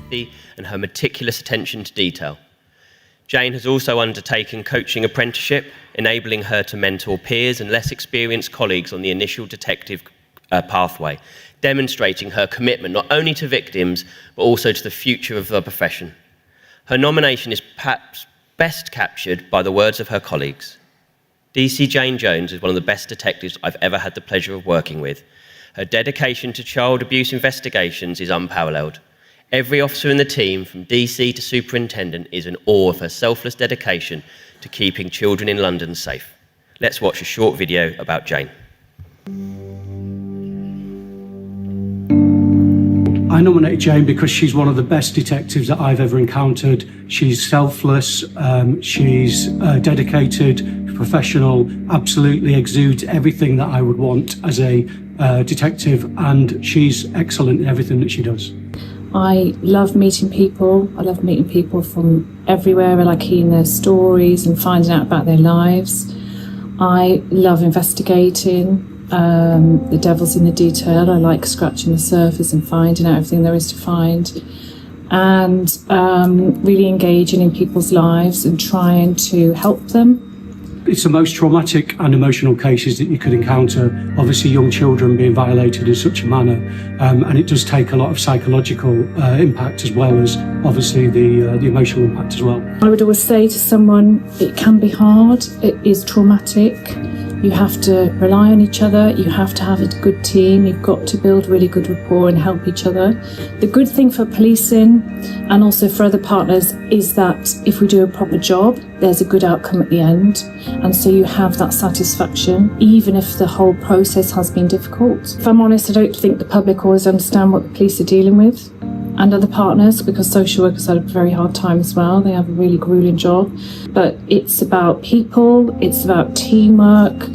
empathy and her meticulous attention to detail. Jane has also undertaken coaching apprenticeship, enabling her to mentor peers and less experienced colleagues on the initial detective pathway, demonstrating her commitment not only to victims, but also to the future of the profession. Her nomination is perhaps best captured by the words of her colleagues. DC Jane Jones is one of the best detectives I've ever had the pleasure of working with. Her dedication to child abuse investigations is unparalleled. Every officer in the team, from DC to superintendent, is in awe of her selfless dedication to keeping children in London safe. Let's watch a short video about Jane. I nominated Jane because she's one of the best detectives that I've ever encountered. She's selfless, she's dedicated, professional, absolutely exudes everything that I would want as a detective, and she's excellent in everything that she does. I love meeting people. I love meeting people from everywhere. I like hearing their stories and finding out about their lives. I love investigating. The devil's in the detail. I like scratching the surface and finding out everything there is to find, and really engaging in people's lives and trying to help them. It's the most traumatic and emotional cases that you could encounter. Obviously, young children being violated in such a manner, and it does take a lot of psychological impact, as well as obviously the emotional impact as well. I would always say to someone, it can be hard, it is traumatic. You have to rely on each other, you have to have a good team, you've got to build really good rapport and help each other. The good thing for policing and also for other partners is that if we do a proper job, there's a good outcome at the end, and so you have that satisfaction, even if the whole process has been difficult. If I'm honest, I don't think the public always understand what the police are dealing with, and other partners, because social workers had a very hard time as well. They have a really grueling job, but it's about people, it's about teamwork,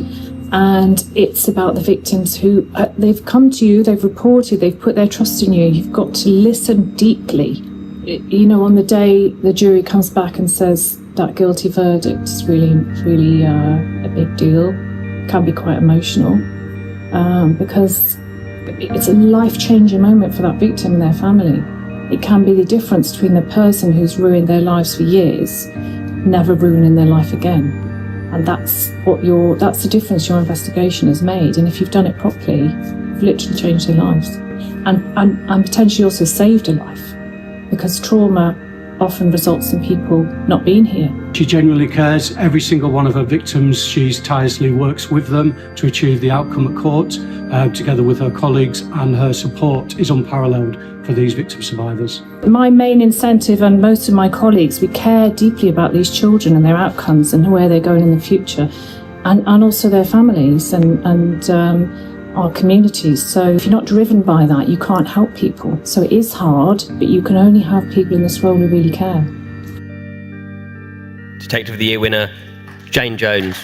and it's about the victims who they've come to you, they've reported, they've put their trust in you. You've got to listen deeply. You know, on the day the jury comes back and says that guilty verdict, is really a big deal. It can be quite emotional, because it's a life-changing moment for that victim and their family. It can be the difference between the person who's ruined their lives for years, never ruining their life again. And that's the difference your investigation has made. And if you've done it properly, you've literally changed their lives. And potentially also saved a life, because trauma often results in people not being here. She genuinely cares. Every single one of her victims, she tirelessly works with them to achieve the outcome at court, together with her colleagues, and her support is unparalleled for these victim survivors. My main incentive, and most of my colleagues, we care deeply about these children and their outcomes and where they're going in the future, and also their families and our communities. So if you're not driven by that, you can't help people. So it is hard, but you can only have people in this role who really care. Detective of the Year winner, Jane Jones.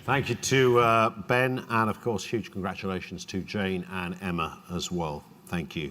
Thank you to Ben, and of course huge congratulations to Jane and Emma as well. Thank you.